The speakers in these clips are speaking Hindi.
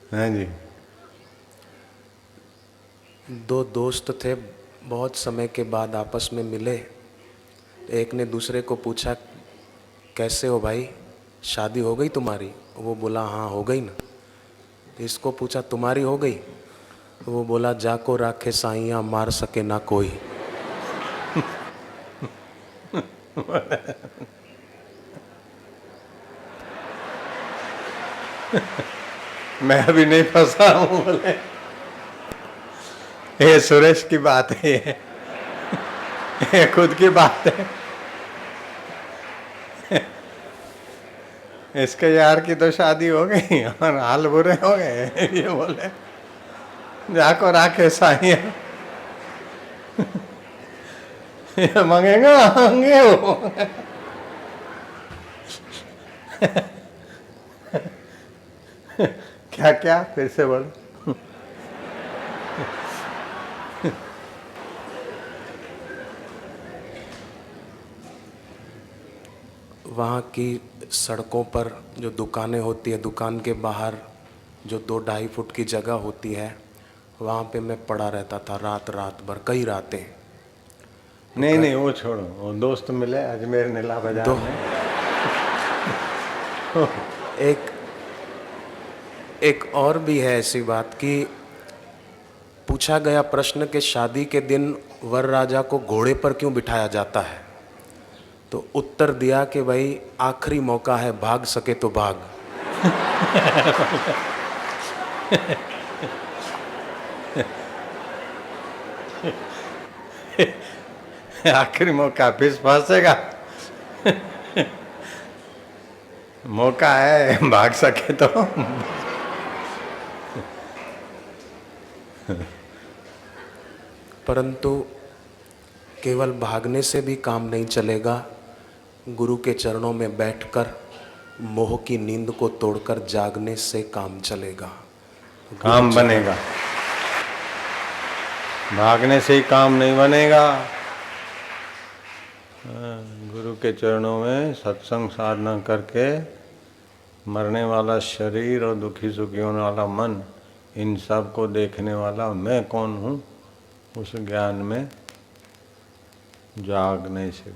हाँ जी। दो दोस्त थे, बहुत समय के बाद आपस में मिले। एक ने दूसरे को पूछा, कैसे हो भाई, शादी हो गई तुम्हारी? वो बोला, हाँ हो गई ना। तो इसको पूछा, तुम्हारी हो गई? तो वो बोला, जाको राखे साइयाँ मार सके ना कोई। मैं अभी नहीं फंसा हूं बोले। ये सुरेश की बात है, ये खुद की बात है। इसके यार की तो शादी हो गई और हाल बुरे हो गए। ये बोले जाको राखे साइया, ये मांगेगा आंगे वो। क्या क्या फिर से बोल। वहाँ की सड़कों पर जो दुकानें होती है, दुकान के बाहर जो 2-2.5 फुट की जगह होती है, वहाँ पे मैं पड़ा रहता था रात रात भर, कई रातें। तो नहीं नहीं वो छोड़ो, वो दोस्त मिले अजमेर नीला बाजार में। एक एक और भी है ऐसी बात कि पूछा गया प्रश्न कि शादी के दिन वर राजा को घोड़े पर क्यों बिठाया जाता है? तो उत्तर दिया कि भाई आखिरी मौका है, भाग सके तो भाग। आखिरी मौका, फिर फंसेगा। मौका है, भाग सके तो। परंतु केवल भागने से भी काम नहीं चलेगा। गुरु के चरणों में बैठकर मोह की नींद को तोड़कर जागने से काम चलेगा, काम बनेगा, भागने से ही काम नहीं बनेगा। गुरु के चरणों में सत्संग साधना करके मरने वाला शरीर और दुखी सुखी होने वाला मन, इन सब को देखने वाला मैं कौन हूँ, उस ज्ञान में जागने से।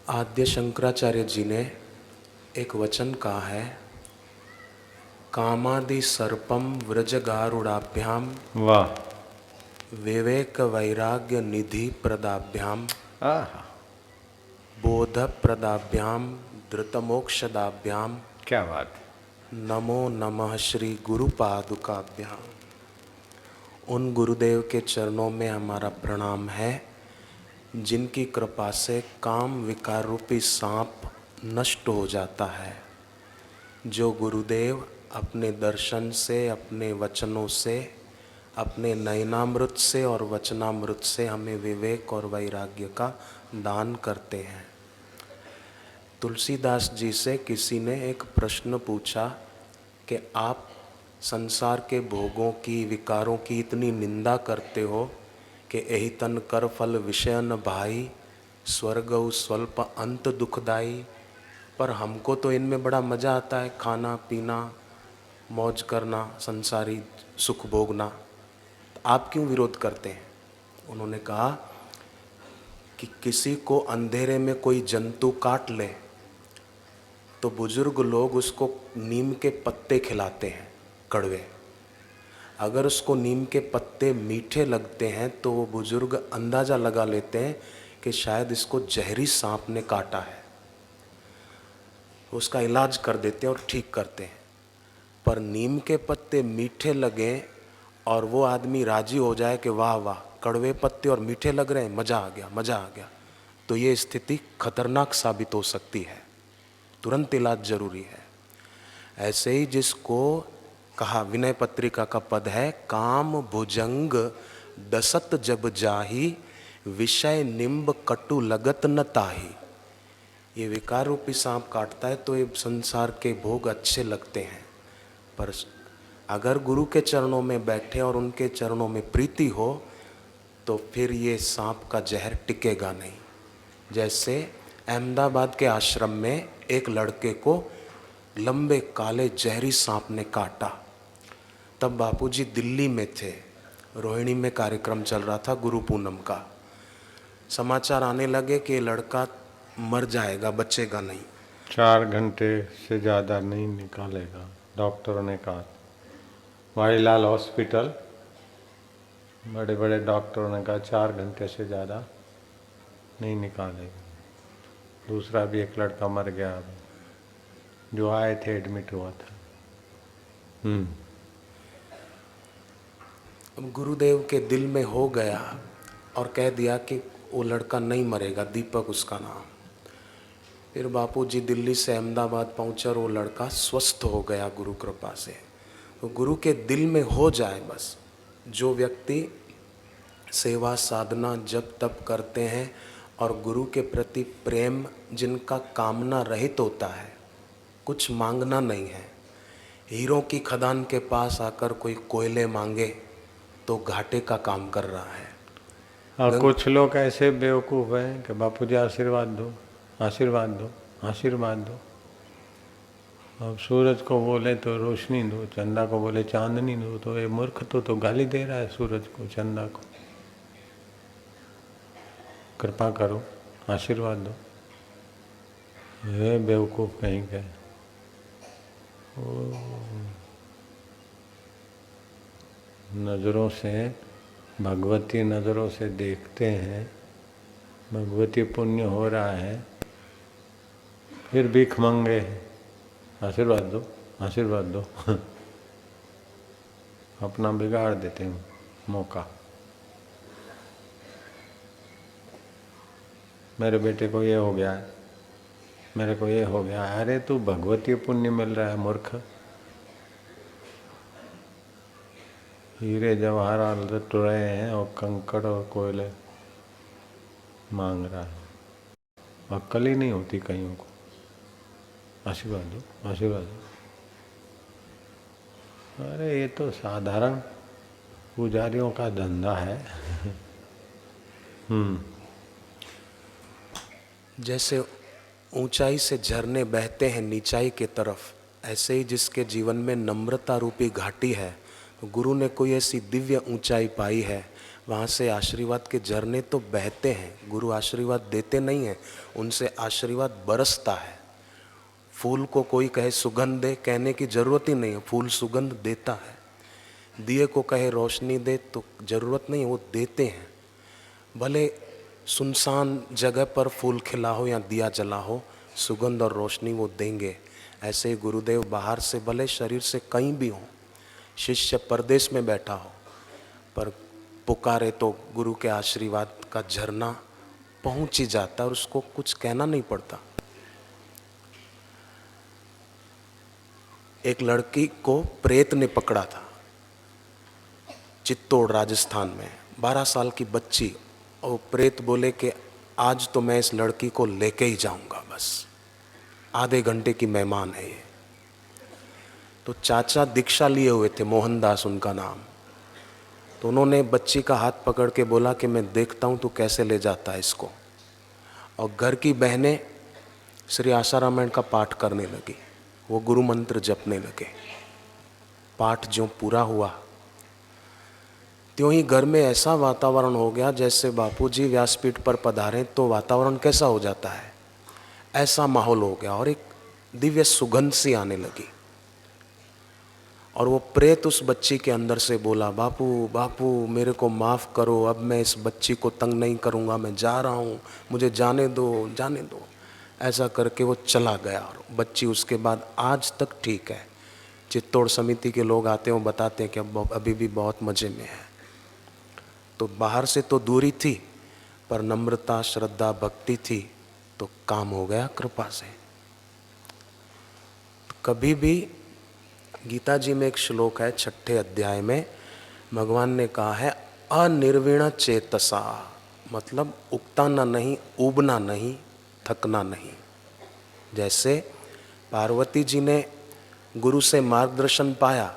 आद्य शंकराचार्य जी ने एक वचन कहा है, कामादि सर्पम व्रजगारुड़ाभ्याम वाह। विवेक वैराग्य निधि प्रदाभ्याम आहा, बोध प्रदाभ्याम धृतमोक्षदाभ्याम क्या बात है। नमो नमः श्री गुरु पादुकाभ्याम। उन गुरुदेव के चरणों में हमारा प्रणाम है, जिनकी कृपा से काम विकार रूपी सांप नष्ट हो जाता है। जो गुरुदेव अपने दर्शन से, अपने वचनों से, अपने नयनामृत से और वचनामृत से हमें विवेक और वैराग्य का दान करते हैं। तुलसीदास जी से किसी ने एक प्रश्न पूछा कि आप संसार के भोगों की, विकारों की इतनी निंदा करते हो कि एहि तन कर फल विषय न भाई, स्वर्गौ स्वल्प अंत दुखदाई, पर हमको तो इनमें बड़ा मज़ा आता है, खाना पीना, मौज करना, संसारी सुख भोगना, आप क्यों विरोध करते हैं? उन्होंने कहा कि किसी को अंधेरे में कोई जंतु काट ले तो बुजुर्ग लोग उसको नीम के पत्ते खिलाते हैं, कड़वे। अगर उसको नीम के पत्ते मीठे लगते हैं तो वो बुजुर्ग अंदाज़ा लगा लेते हैं कि शायद इसको जहरी सांप ने काटा है, उसका इलाज कर देते हैं और ठीक करते हैं। पर नीम के पत्ते मीठे लगें और वो आदमी राजी हो जाए कि वाह वाह, कड़वे पत्ते और मीठे लग रहे हैं, मज़ा आ गया, मज़ा आ गया, तो ये स्थिति खतरनाक साबित हो सकती है, तुरंत इलाज जरूरी है। ऐसे ही जिसको कहा, विनय पत्रिका का पद है, काम भुजंग दसत जब जाही, विषय निम्ब कटु लगत न ताही। ये विकार रूपी सांप काटता है तो ये संसार के भोग अच्छे लगते हैं, पर अगर गुरु के चरणों में बैठे और उनके चरणों में प्रीति हो तो फिर ये सांप का जहर टिकेगा नहीं। जैसे अहमदाबाद के आश्रम में एक लड़के को लंबे काले जहरी सांप ने काटा। तब बापूजी दिल्ली में थे, रोहिणी में कार्यक्रम चल रहा था गुरु पूनम का। समाचार आने लगे कि ये लड़का मर जाएगा, बचेगा नहीं। 4 घंटे से ज़्यादा नहीं निकालेगा, डॉक्टरों ने कहा। वारीलाल हॉस्पिटल, बड़े बड़े डॉक्टरों ने कहा 4 घंटे से ज़्यादा नहीं निकालेगा। दूसरा भी एक लड़का मर गया अभी, जो आए थे, एडमिट हुआ था। अब गुरुदेव के दिल में हो गया और कह दिया कि वो लड़का नहीं मरेगा, दीपक उसका नाम। फिर बापूजी दिल्ली से अहमदाबाद पहुंचे और वो लड़का स्वस्थ हो गया गुरु कृपा से। तो गुरु के दिल में हो जाए बस। जो व्यक्ति सेवा साधना जब तप करते हैं और गुरु के प्रति प्रेम जिनका कामना रहित होता है, कुछ मांगना नहीं है। हीरों की खदान के पास आकर कोई कोयले मांगे तो घाटे का काम कर रहा है। और कुछ लोग ऐसे बेवकूफ़ हैं कि बापूजी आशीर्वाद दो, आशीर्वाद दो, आशीर्वाद दो। अब सूरज को बोले तो रोशनी दो, चंदा को बोले चांदनी दो, तो ये मूर्ख तो गाली दे रहा है सूरज को, चंदा को। कृपा करो, आशीर्वाद दो। ये बेवकूफ़ कहीं के। नज़रों से, भगवती नज़रों से देखते हैं, भगवती पुण्य हो रहा है, फिर भीख मांगे, आशीर्वाद दो, आशीर्वाद दो। अपना बिगाड़ देते हैं मौका। मेरे बेटे को ये हो गया है, मेरे को ये हो गया। अरे तू भगवती पुण्य मिल रहा है मूर्ख। हीरे जवाहरात लुट रहे हैं और कंकड़ और कोयले मांग रहा है। अक्ल ही नहीं होती कईयों को। आशीर्वाद दो, आशीर्वाद दो। अरे ये तो साधारण पुजारियों का धंधा है। जैसे ऊंचाई से झरने बहते हैं नीचाई के तरफ, ऐसे ही जिसके जीवन में नम्रता रूपी घाटी है, तो गुरु ने कोई ऐसी दिव्य ऊंचाई पाई है, वहाँ से आशीर्वाद के झरने तो बहते हैं। गुरु आशीर्वाद देते नहीं हैं, उनसे आशीर्वाद बरसता है। फूल को कोई कहे सुगंध दे, कहने की जरूरत ही नहीं है, फूल सुगंध देता है। दिए को कहे रोशनी दे, तो जरूरत नहीं है, वो देते हैं। भले सुनसान जगह पर फूल खिला हो या दिया जला हो, सुगंध और रोशनी वो देंगे। ऐसे ही गुरुदेव बाहर से भले शरीर से कहीं भी हो, शिष्य परदेश में बैठा हो, पर पुकारे तो गुरु के आशीर्वाद का झरना पहुंच ही जाता है और उसको कुछ कहना नहीं पड़ता। एक लड़की को प्रेत ने पकड़ा था चित्तौड़ राजस्थान में, 12 साल की बच्ची। और प्रेत बोले कि आज तो मैं इस लड़की को लेके ही जाऊंगा, बस आधे घंटे की मेहमान है ये। तो चाचा दीक्षा लिए हुए थे, मोहनदास उनका नाम। तो उन्होंने बच्ची का हाथ पकड़ के बोला कि मैं देखता हूँ तू कैसे ले जाता है इसको। और घर की बहनें श्री आसारामायण का पाठ करने लगी, वो गुरु मंत्र जपने लगे। पाठ जो पूरा हुआ, त्यों ही घर में ऐसा वातावरण हो गया जैसे बापूजी व्यासपीठ पर पधारे तो वातावरण कैसा हो जाता है, ऐसा माहौल हो गया। और एक दिव्य सुगंध सी आने लगी। और वो प्रेत उस बच्ची के अंदर से बोला, बापू बापू मेरे को माफ़ करो, अब मैं इस बच्ची को तंग नहीं करूँगा, मैं जा रहा हूँ, मुझे जाने दो, जाने दो। ऐसा करके वो चला गया। और बच्ची उसके बाद आज तक ठीक है। चित्तौड़ समिति के लोग आते हैं, वो बताते हैं कि अब अभी भी बहुत मज़े में है। तो बाहर से तो दूरी थी, पर नम्रता श्रद्धा भक्ति थी, तो काम हो गया कृपा से। तो कभी भी गीता जी में एक श्लोक है 6ठे अध्याय में, भगवान ने कहा है अनिर्विण चेतसा, मतलब उगताना नहीं, ऊबना नहीं, थकना नहीं। जैसे पार्वती जी ने गुरु से मार्गदर्शन पाया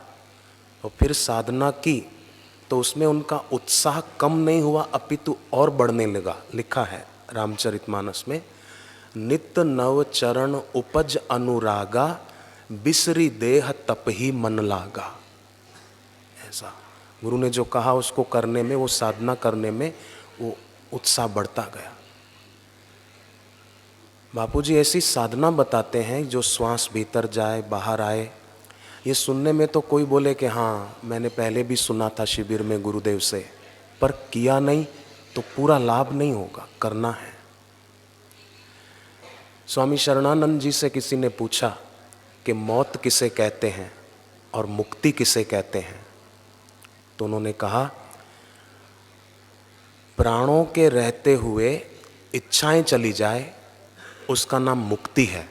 और फिर साधना की, तो उसमें उनका उत्साह कम नहीं हुआ, अपितु और बढ़ने लगा। लिखा है रामचरितमानस में, नित्य नव चरण उपज अनुरागा, बिसरी देह तप ही मन लागा। ऐसा गुरु ने जो कहा उसको करने में, वो साधना करने में वो उत्साह बढ़ता गया। बापूजी ऐसी साधना बताते हैं जो श्वास भीतर जाए बाहर आए। ये सुनने में तो कोई बोले कि हाँ मैंने पहले भी सुना था शिविर में गुरुदेव से, पर किया नहीं तो पूरा लाभ नहीं होगा, करना है। स्वामी शरणानंद जी से किसी ने पूछा कि मौत किसे कहते हैं और मुक्ति किसे कहते हैं, तो उन्होंने कहा प्राणों के रहते हुए इच्छाएं चली जाए उसका नाम मुक्ति है,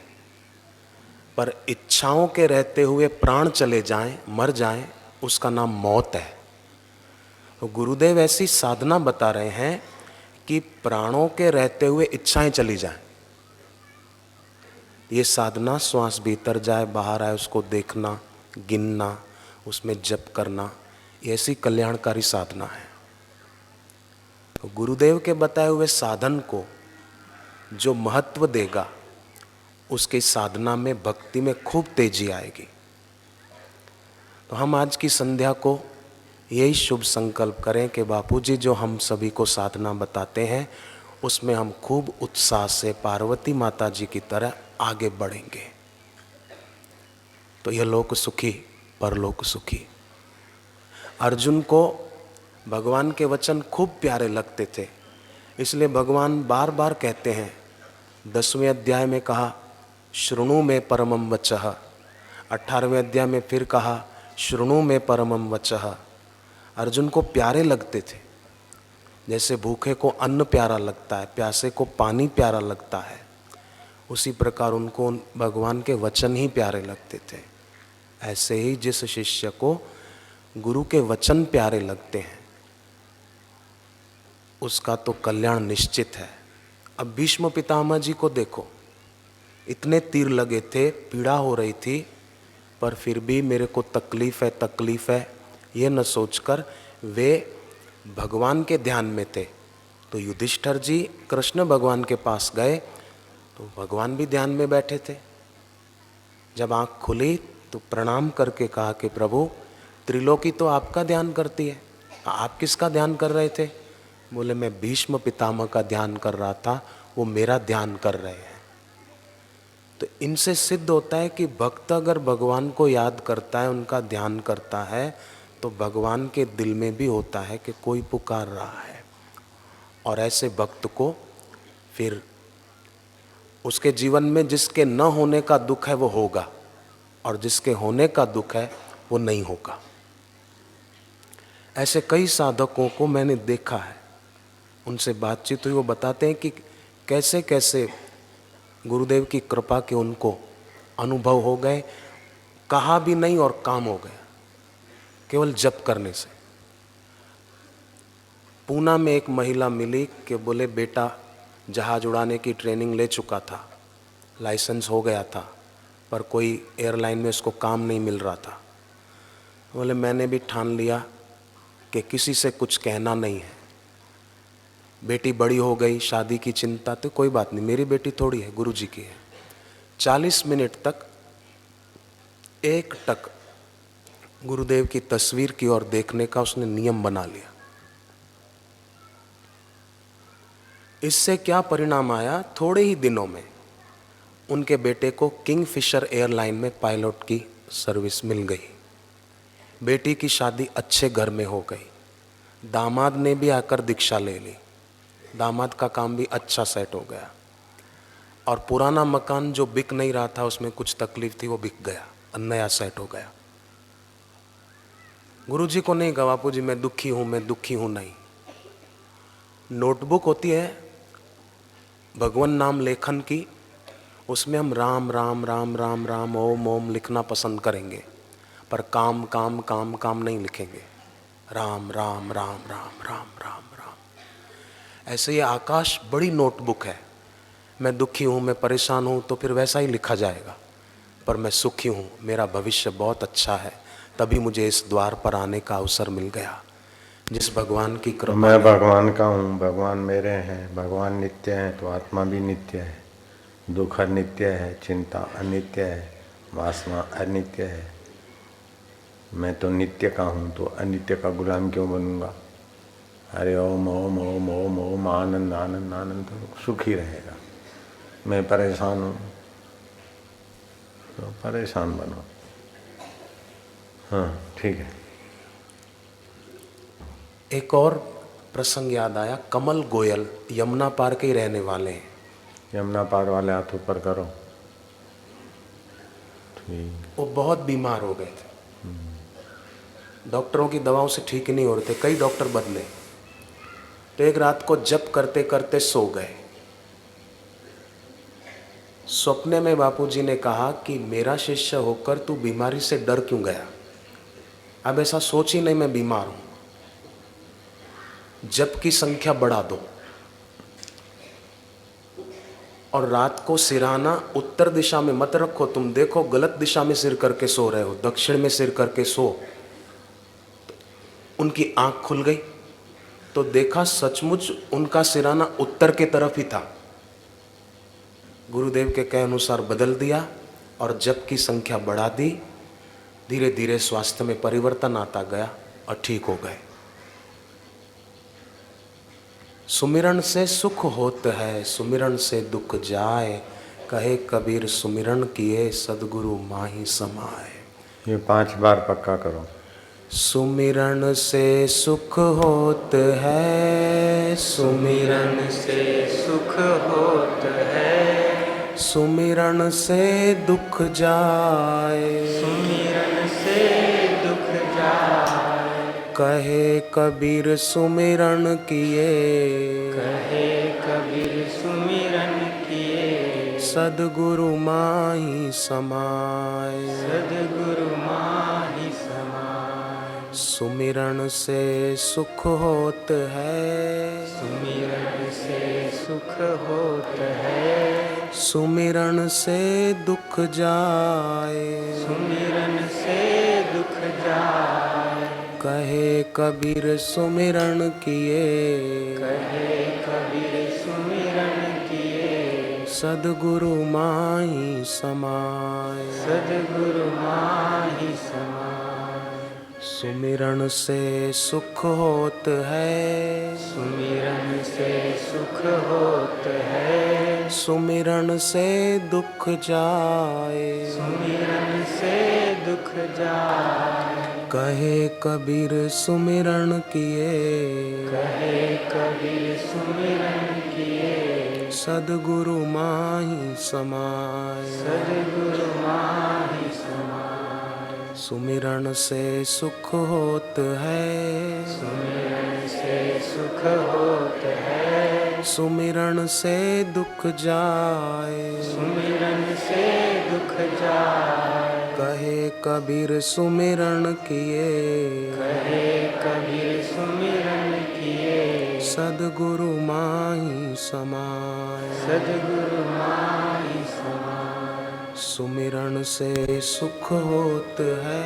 पर इच्छाओं के रहते हुए प्राण चले जाएं, मर जाएं, उसका नाम मौत है। तो गुरुदेव ऐसी साधना बता रहे हैं कि प्राणों के रहते हुए इच्छाएं चली जाएं। ये साधना श्वास भीतर जाए बाहर आए उसको देखना, गिनना, उसमें जप करना, ये ऐसी कल्याणकारी साधना है। तो गुरुदेव के बताए हुए साधन को जो महत्व देगा उसकी साधना में, भक्ति में खूब तेजी आएगी। तो हम आज की संध्या को यही शुभ संकल्प करें कि बापूजी जो हम सभी को साधना बताते हैं उसमें हम खूब उत्साह से पार्वती माता जी की तरह आगे बढ़ेंगे, तो यह लोक सुखी परलोक सुखी। अर्जुन को भगवान के वचन खूब प्यारे लगते थे, इसलिए भगवान बार बार कहते हैं, 10वें अध्याय में कहा शृणु में परमम वचः, 18वें अध्याय में फिर कहा शृणु में परमम वचः। अर्जुन को प्यारे लगते थे, जैसे भूखे को अन्न प्यारा लगता है, प्यासे को पानी प्यारा लगता है, उसी प्रकार उनको भगवान के वचन ही प्यारे लगते थे। ऐसे ही जिस शिष्य को गुरु के वचन प्यारे लगते हैं उसका तो कल्याण निश्चित है। अब भीष्म पितामह जी को देखो, इतने तीर लगे थे, पीड़ा हो रही थी, पर फिर भी मेरे को तकलीफ है ये न सोचकर वे भगवान के ध्यान में थे। तो युधिष्ठिर जी कृष्ण भगवान के पास गए तो भगवान भी ध्यान में बैठे थे। जब आँख खुली तो प्रणाम करके कहा कि प्रभु त्रिलोकी तो आपका ध्यान करती है, आप किसका ध्यान कर रहे थे? बोले मैं भीष्म पितामह का ध्यान कर रहा था, वो मेरा ध्यान कर रहे हैं। तो इनसे सिद्ध होता है कि भक्त अगर भगवान को याद करता है, उनका ध्यान करता है, तो भगवान के दिल में भी होता है कि कोई पुकार रहा है। और ऐसे भक्त को फिर उसके जीवन में जिसके न होने का दुख है वो होगा, और जिसके होने का दुख है वो नहीं होगा। ऐसे कई साधकों को मैंने देखा है, उनसे बातचीत हुई, वो बताते हैं कि कैसे कैसे गुरुदेव की कृपा के उनको अनुभव हो गए, कहा भी नहीं और काम हो गया केवल जप करने से। पूना में एक महिला मिली कि बोले बेटा जहाज उड़ाने की ट्रेनिंग ले चुका था, लाइसेंस हो गया था, पर कोई एयरलाइन में उसको काम नहीं मिल रहा था। बोले मैंने भी ठान लिया कि किसी से कुछ कहना नहीं है, बेटी बड़ी हो गई, शादी की चिंता, तो कोई बात नहीं, मेरी बेटी थोड़ी है, गुरु जी की है। 40 मिनट तक एक टक गुरुदेव की तस्वीर की ओर देखने का उसने नियम बना लिया। इससे क्या परिणाम आया, थोड़े ही दिनों में उनके बेटे को किंगफिशर एयरलाइन में पायलट की सर्विस मिल गई। बेटी की शादी अच्छे घर में हो गई, दामाद ने भी आकर दीक्षा ले ली, दामाद का काम भी अच्छा सेट हो गया, और पुराना मकान जो बिक नहीं रहा था उसमें कुछ तकलीफ थी वो बिक गया, नया सेट हो गया। गुरुजी को नहीं कहा बापू जी मैं दुखी हूँ नहीं। नोटबुक होती है भगवान नाम लेखन की, उसमें हम राम राम राम राम राम ओम ओम लिखना पसंद करेंगे, पर काम काम काम काम नहीं लिखेंगे, राम राम राम राम राम राम राम। ऐसे ये आकाश बड़ी नोटबुक है, मैं दुखी हूँ, मैं परेशान हूँ, तो फिर वैसा ही लिखा जाएगा, पर मैं सुखी हूँ, मेरा भविष्य बहुत अच्छा है, तभी मुझे इस द्वार पर आने का अवसर मिल गया। जिस भगवान की कृपा मैं भगवान का हूँ, भगवान मेरे हैं, भगवान नित्य है तो आत्मा भी नित्य है, दुख अनित्य है, चिंता अनित्य है, वासना अनित्य है। मैं तो नित्य का हूँ तो अनित्य का गुलाम क्यों बनूंगा? अरे ओम ओम ओम ओम ओम आनंद आनंद आनंद तो सुखी रहेगा। मैं परेशान हूँ तो परेशान बनो। हाँ ठीक है। एक और प्रसंग याद आया। कमल गोयल यमुना पार के ही रहने वाले हैं। यमुना पार वाले हाथ ऊपर करो। ठीक। वो बहुत बीमार हो गए थे, डॉक्टरों की दवाओं से ठीक नहीं हो रहे थे, कई डॉक्टर बदले। तो एक रात को जप करते करते सो गए। सपने में बापूजी ने कहा कि मेरा शिष्य होकर तू बीमारी से डर क्यों गया? अब ऐसा सोच ही नहीं मैं बीमार हूं, जप की संख्या बढ़ा दो। और रात को सिरहाना उत्तर दिशा में मत रखो, तुम देखो गलत दिशा में सिर करके सो रहे हो, दक्षिण में सिर करके सो। उनकी आंख खुल गई तो देखा सचमुच उनका सिरहाना उत्तर के तरफ ही था। गुरुदेव के कहे अनुसार बदल दिया और जप की संख्या बढ़ा दी। धीरे धीरे स्वास्थ्य में परिवर्तन आता गया और ठीक हो गए। सुमिरन से सुख होत है, सुमिरन से दुख जाए, कहे कबीर सुमिरन किए सदगुरु माही समाए। ये 5 बार पक्का करो। सुमिरन से सुख होत है, सुमिरन से सुख होत है, सुमिरन से दुख जाए, सुमिरन से दुख जाए, कहे कबीर सुमिरन किए, कहे कबीर सुमिरन किए, सदगुरु माही समाए, सदगुरु माही समाए। सुमिरन से सुख होत है, सुमिरन से सुख होत है, सुमिरन से दुख जाए, सुमिरन से दुख जाए, कहे कबीर सुमिरन किए, कहे कबीर सुमिरन किए, सदगुरु माही समाए, सदगुरु माही समाए। सुमिरन से सुख होत है, सुमिरन से सुख होत है, सुमिरन से दुख जाए, सुमिरन से दुख जाए, कहे कबीर सुमिरन किए, कहे कबीर सुमिरन किए, सदगुरु माही समाए, सदगुरु माही समाए। सुमिरन से सुख होत है, सुमिरन से सुख होत है, सुमिरन से दुख जाए, सुमिरन से दुख जाए, कहे कबीर सुमिरन किए, कहे कबीर सुमिरन किए, सदगुरु माही समाए, सदगुरु माही समाए। सुमिरन से सुख होत है,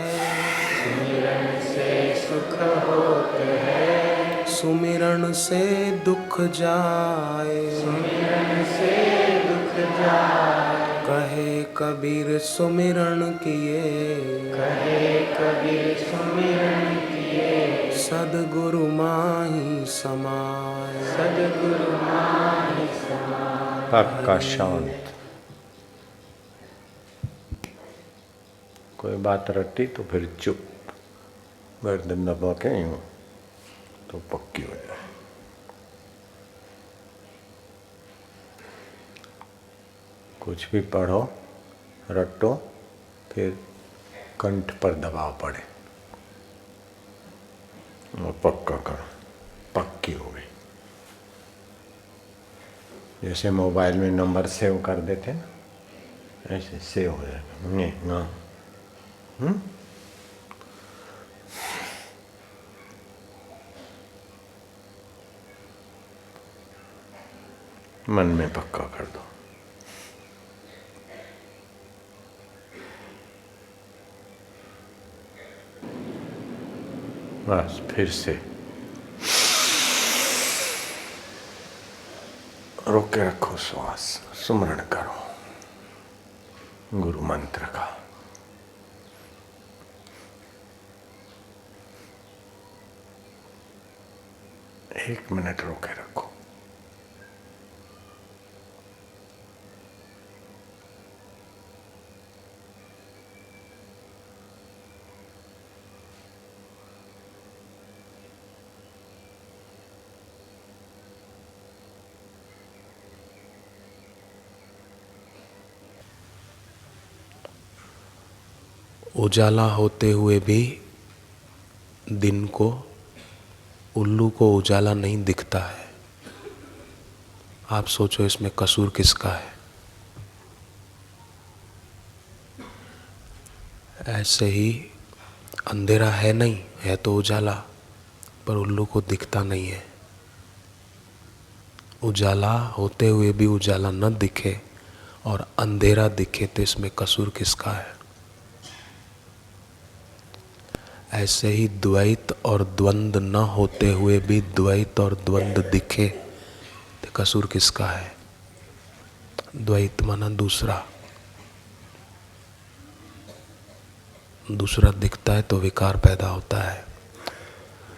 सुमिरन से सुख होत है, सुमिरन से दुख जाए, सुमिरन से दुख जाए, कहे कबीर सुमिरन किए, कहे कबीर सुमिरन किए, सदगुरु माही समाए, सदगुरु माही समाए। पक्का शांत। कोई बात रटी तो फिर चुप, गर्दन दबा के यूं तो पक्की हो जाए। कुछ भी पढ़ो रटो फिर कंठ पर दबाव पड़े और पक्का करो, पक्की हो गई। जैसे मोबाइल में नंबर सेव कर देते ना, ऐसे सेव हो जाएगा। मन में पक्का कर दो। बस फिर से रोक के रखो श्वास, सुमरण करो गुरु मंत्र का। एक मिनट रोके रखो। उजाला होते हुए भी दिन को उल्लू को उजाला नहीं दिखता है। आप सोचो इसमें कसूर किसका है? ऐसे ही अंधेरा है नहीं, है तो उजाला, पर उल्लू को दिखता नहीं है। उजाला होते हुए भी उजाला न दिखे और अंधेरा दिखे तो इसमें कसूर किसका है? ऐसे ही द्वैत और द्वंद न होते हुए भी द्वैत और द्वंद दिखे तो कसूर किसका है? द्वैत माना दूसरा, दूसरा दिखता है तो विकार पैदा होता है।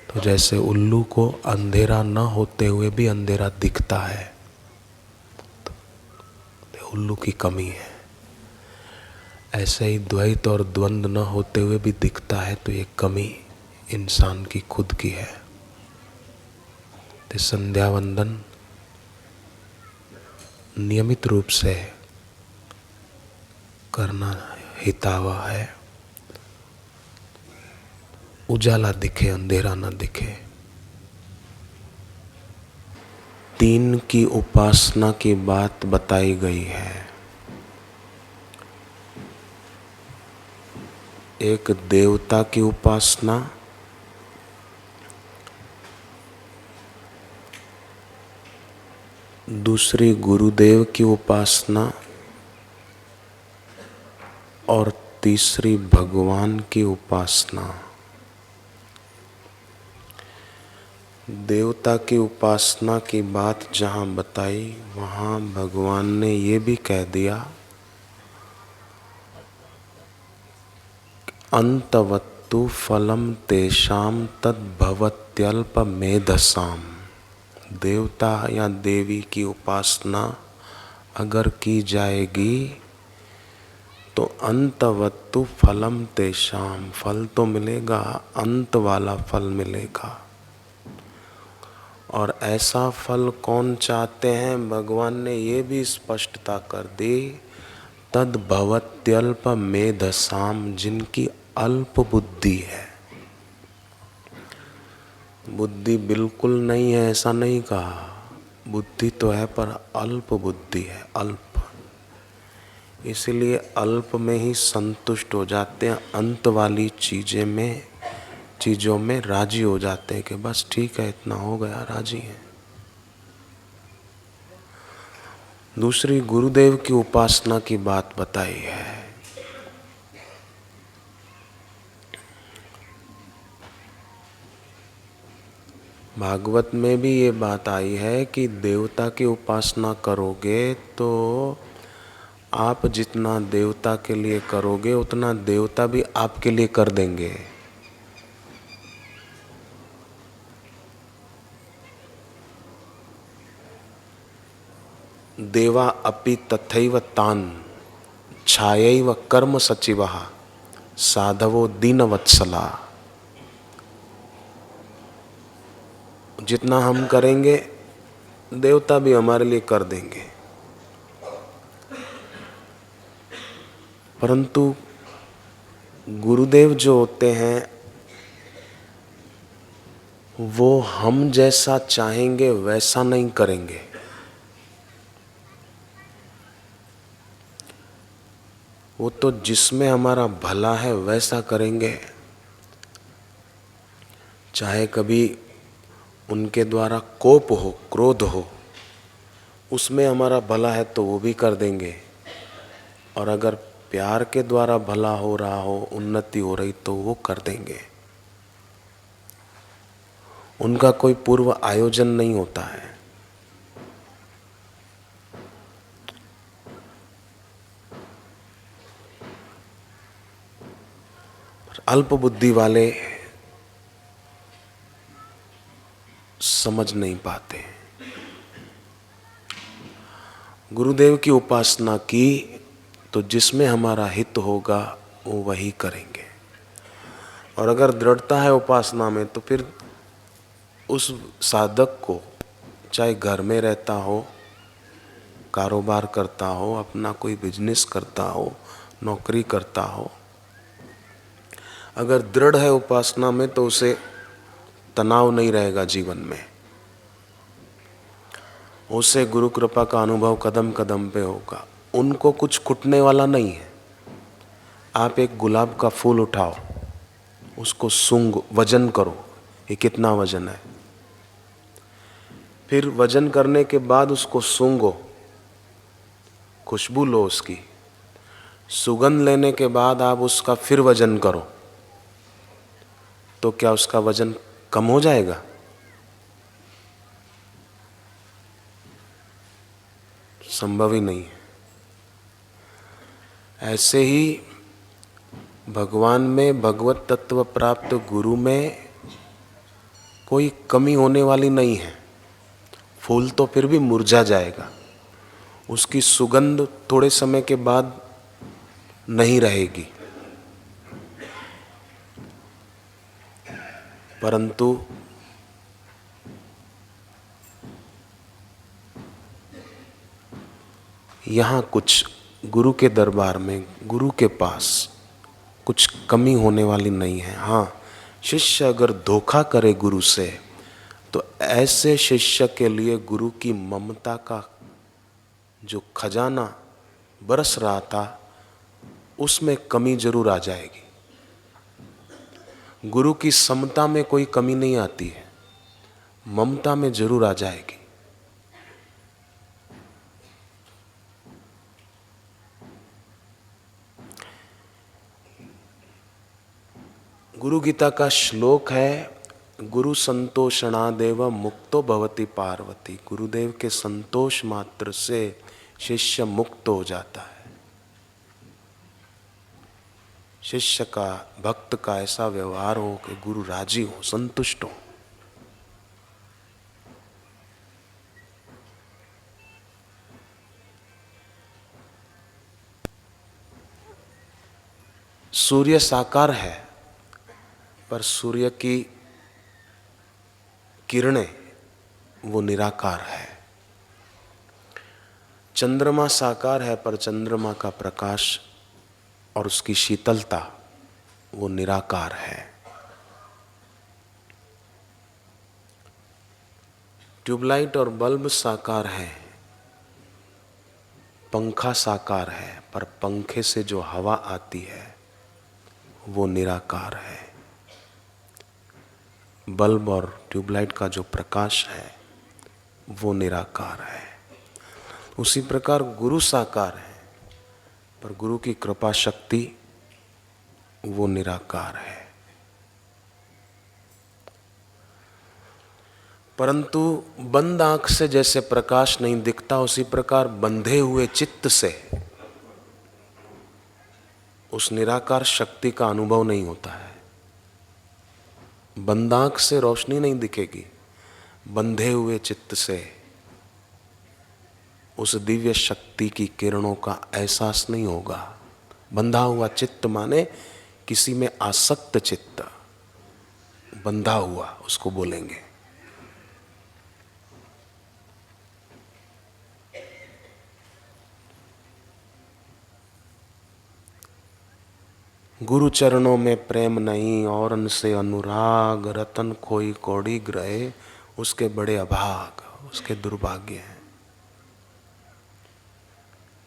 तो जैसे उल्लू को अंधेरा न होते हुए भी अंधेरा दिखता है तो उल्लू की कमी है। ऐसे ही द्वैत और द्वंद न होते हुए भी दिखता है तो ये कमी इंसान की खुद की है। तो संध्या वंदन नियमित रूप से करना हितावह है। उजाला दिखे, अंधेरा न दिखे। 3 की उपासना की बात बताई गई है। एक देवता की उपासना, दूसरी गुरुदेव की उपासना और तीसरी भगवान की उपासना। देवता की उपासना की बात जहाँ बताई वहाँ भगवान ने ये भी कह दिया अंतवत्तु फलम तेषाम तद्भवत्यल्प मेधसाम। देवता या देवी की उपासना अगर की जाएगी तो अंतवत्तु फलम तेषाम, फल तो मिलेगा, अंत वाला फल मिलेगा। और ऐसा फल कौन चाहते हैं? भगवान ने ये भी स्पष्टता कर दी तद्भवत्यल्प मेधसाम, जिनकी अल्प बुद्धि है। बुद्धि बिल्कुल नहीं है ऐसा नहीं कहा, बुद्धि तो है पर अल्प बुद्धि है, अल्प। इसलिए अल्प में ही संतुष्ट हो जाते हैं, अंत वाली चीज़ों में राजी हो जाते हैं कि बस ठीक है, इतना हो गया, राजी हैं। दूसरी गुरुदेव की उपासना की बात बताई है। भागवत में भी ये बात आई है कि देवता की उपासना करोगे तो आप जितना देवता के लिए करोगे उतना देवता भी आपके लिए कर देंगे। देवा अपि तथैव तान् छायैव कर्म सचिवः साधवो दीनवत्सला। जितना हम करेंगे देवता भी हमारे लिए कर देंगे। परंतु गुरुदेव जो होते हैं वो हम जैसा चाहेंगे वैसा नहीं करेंगे। वो तो जिसमें हमारा भला है वैसा करेंगे। चाहे कभी उनके द्वारा कोप हो, क्रोध हो, उसमें हमारा भला है तो वो भी कर देंगे। और अगर प्यार के द्वारा भला हो रहा हो, उन्नति हो रही, तो वो कर देंगे। उनका कोई पूर्व आयोजन नहीं होता है। अल्प बुद्धि वाले समझ नहीं पाते। गुरुदेव की उपासना की तो जिसमें हमारा हित होगा वो वही करेंगे, और अगर दृढ़ता है उपासना में तो फिर उस साधक को, चाहे घर में रहता हो, कारोबार करता हो, अपना कोई बिजनेस करता हो, नौकरी करता हो, अगर दृढ़ है उपासना में तो उसे तनाव नहीं रहेगा जीवन में। उसे गुरु कृपा का अनुभव कदम कदम पे होगा। उनको कुछ खुटने वाला नहीं है। आप एक गुलाब का फूल उठाओ, उसको सूंघ, वजन करो, ये कितना वजन है। फिर वजन करने के बाद उसको सूंघो, खुशबू लो उसकी, सुगंध लेने के बाद आप उसका फिर वजन करो, तो क्या उसका वजन कम हो जाएगा? संभव ही नहीं है। ऐसे ही भगवान में, भगवत तत्व प्राप्त गुरु में कोई कमी होने वाली नहीं है। फूल तो फिर भी मुरझा जाएगा, उसकी सुगंध थोड़े समय के बाद नहीं रहेगी, परंतु यहाँ कुछ गुरु के दरबार में, गुरु के पास कुछ कमी होने वाली नहीं है। हाँ, शिष्य अगर धोखा करे गुरु से तो ऐसे शिष्य के लिए गुरु की ममता का जो खजाना बरस रहा था उसमें कमी जरूर आ जाएगी। गुरु की समता में कोई कमी नहीं आती है, ममता में जरूर आ जाएगी। गुरु गीता का श्लोक है, गुरु संतोषणादेव मुक्तो भवति पार्वती। गुरुदेव के संतोष मात्र से शिष्य मुक्त हो जाता है। शिष्य का, भक्त का ऐसा व्यवहार हो कि गुरु राजी हो, संतुष्ट हो। सूर्य साकार है पर सूर्य की किरणें वो निराकार है। चंद्रमा साकार है पर चंद्रमा का प्रकाश और उसकी शीतलता वो निराकार है। ट्यूबलाइट और बल्ब साकार है, पंखा साकार है, पर पंखे से जो हवा आती है वो निराकार है। बल्ब और ट्यूबलाइट का जो प्रकाश है वो निराकार है। उसी प्रकार गुरु साकार है पर गुरु की कृपा शक्ति वो निराकार है। परंतु बंद आंख से जैसे प्रकाश नहीं दिखता, उसी प्रकार बंधे हुए चित्त से उस निराकार शक्ति का अनुभव नहीं होता है। बंद आंख से रोशनी नहीं दिखेगी, बंधे हुए चित्त से उस दिव्य शक्ति की किरणों का एहसास नहीं होगा। बंधा हुआ चित्त माने किसी में आसक्त चित्त, बंधा हुआ उसको बोलेंगे। गुरु चरणों में प्रेम नहीं और उनसे अनुराग, रतन खोई कौड़ी ग्रहे, उसके बड़े अभाग, उसके दुर्भाग्य हैं।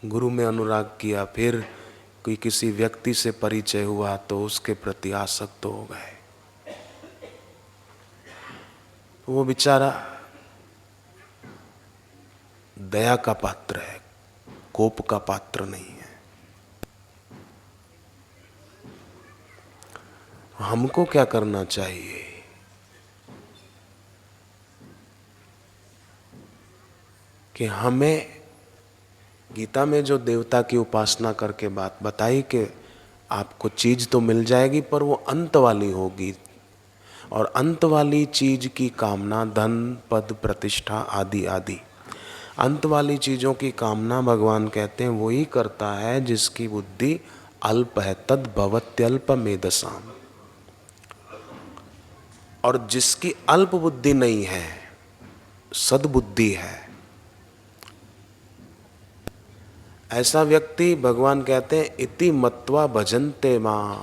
गुरु में अनुराग किया, फिर कोई किसी व्यक्ति से परिचय हुआ तो उसके प्रति आसक्त हो गए, वो बेचारा दया का पात्र है, कोप का पात्र नहीं है। हमको क्या करना चाहिए? कि हमें गीता में जो देवता की उपासना करके बात बताई कि आपको चीज तो मिल जाएगी पर वो अंत वाली होगी, और अंत वाली चीज की कामना धन पद प्रतिष्ठा आदि आदि, अंत वाली चीजों की कामना भगवान कहते हैं वही करता है जिसकी बुद्धि अल्प है। तद भवत्यल्प मेधसाम। और जिसकी अल्प बुद्धि नहीं है, सद्बुद्धि है, ऐसा व्यक्ति भगवान कहते हैं इति मत्वा भजन्ते मां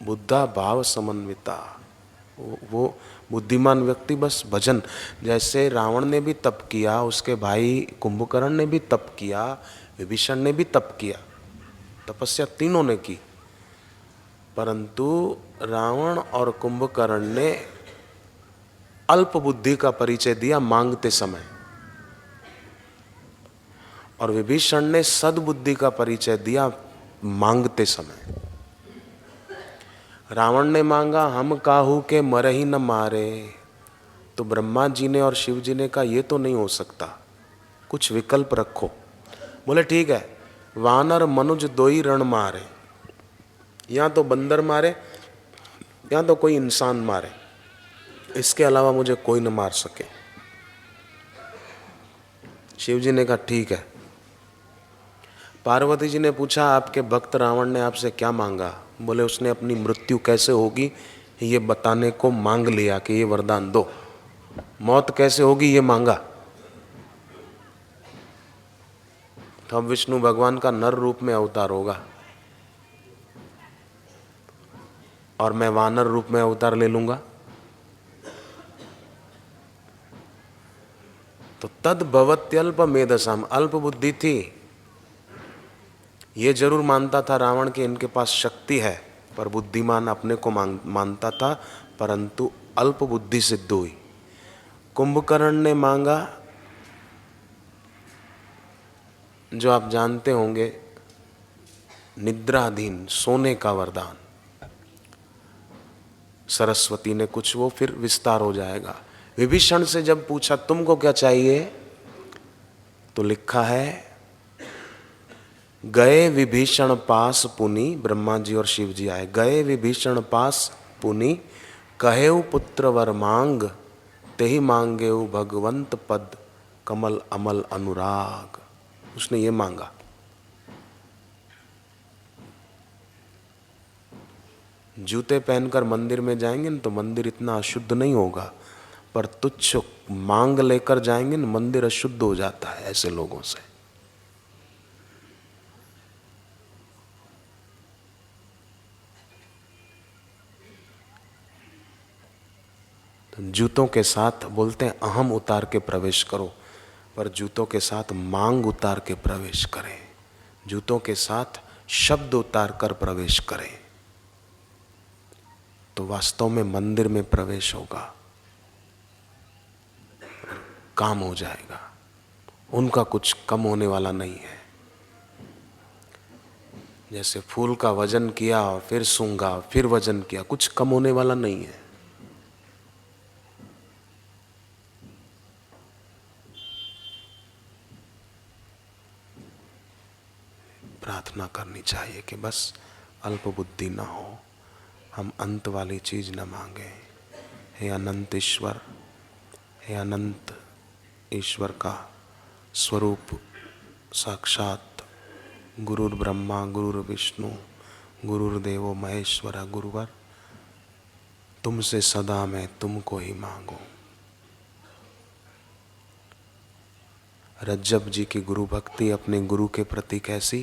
बुद्धा भाव समन्विता। वो बुद्धिमान व्यक्ति बस भजन, जैसे रावण ने भी तप किया, उसके भाई कुंभकर्ण ने भी तप किया, विभीषण ने भी तप किया, तपस्या तीनों ने की, परंतु रावण और कुंभकर्ण ने अल्प बुद्धि का परिचय दिया मांगते समय, और विभीषण ने सद्बुद्धि का परिचय दिया मांगते समय। रावण ने मांगा हम काहू के मर ही न मारे, तो ब्रह्मा जी ने और शिव जी ने कहा ये तो नहीं हो सकता, कुछ विकल्प रखो। बोले ठीक है, वानर मनुज दो ही रण मारे, या तो बंदर मारे या तो कोई इंसान मारे, इसके अलावा मुझे कोई न मार सके। शिव जी ने कहा ठीक है। पार्वती जी ने पूछा आपके भक्त रावण ने आपसे क्या मांगा? बोले उसने अपनी मृत्यु कैसे होगी ये बताने को मांग लिया कि ये वरदान दो, मौत कैसे होगी ये मांगा। तो अब विष्णु भगवान का नर रूप में अवतार होगा और मैं वानर रूप में अवतार ले लूंगा। तो तद भवत्यल्प मेधसाम, अल्प बुद्धि थी, ये जरूर मानता था रावण कि इनके पास शक्ति है, पर बुद्धिमान अपने को मानता था, परंतु अल्प बुद्धि सिद्ध हुई। कुंभकर्ण ने मांगा जो आप जानते होंगे निद्राधीन सोने का वरदान, सरस्वती ने कुछ, वो फिर विस्तार हो जाएगा। विभीषण से जब पूछा तुमको क्या चाहिए, तो लिखा है गए विभीषण पास पुनि, ब्रह्मा जी और शिव जी आए, गए विभीषण पास पुनि कहेउ पुत्र वर मांग, तेहि मांगेउ भगवंत पद कमल अमल अनुराग। उसने ये मांगा। जूते पहनकर मंदिर में जाएंगे न तो मंदिर इतना अशुद्ध नहीं होगा, पर तुच्छ मांग लेकर जाएंगे न मंदिर अशुद्ध हो जाता है ऐसे लोगों से। तो जूतों के साथ बोलते हैं अहम उतार के प्रवेश करो, पर जूतों के साथ मांग उतार के प्रवेश करें, जूतों के साथ शब्द उतार कर प्रवेश करें, तो वास्तव में मंदिर में प्रवेश होगा, काम हो जाएगा। उनका कुछ कम होने वाला नहीं है। जैसे फूल का वजन किया और फिर सूंघा फिर वजन किया, कुछ कम होने वाला नहीं है। प्रार्थना करनी चाहिए कि बस अल्प बुद्धि ना हो, हम अंत वाली चीज न मांगे। हे अनंत ईश्वर, हे अनंत ईश्वर का स्वरूप साक्षात गुरुर ब्रह्मा गुरुर विष्णु गुरुर्देवो महेश्वर गुरुवर, तुमसे सदा मैं तुमको ही मांगू। रज्जब जी की गुरु भक्ति अपने गुरु के प्रति कैसी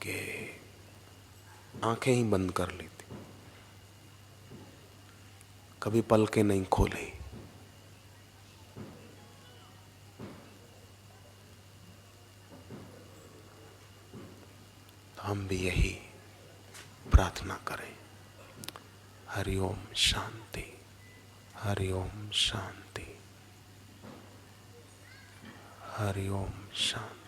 कि आंखें ही बंद कर ली थी, कभी पलकें नहीं खोली। तो हम भी यही प्रार्थना करें। हरि ओम शांति, हरि ओम शांति, हरि ओम शांति।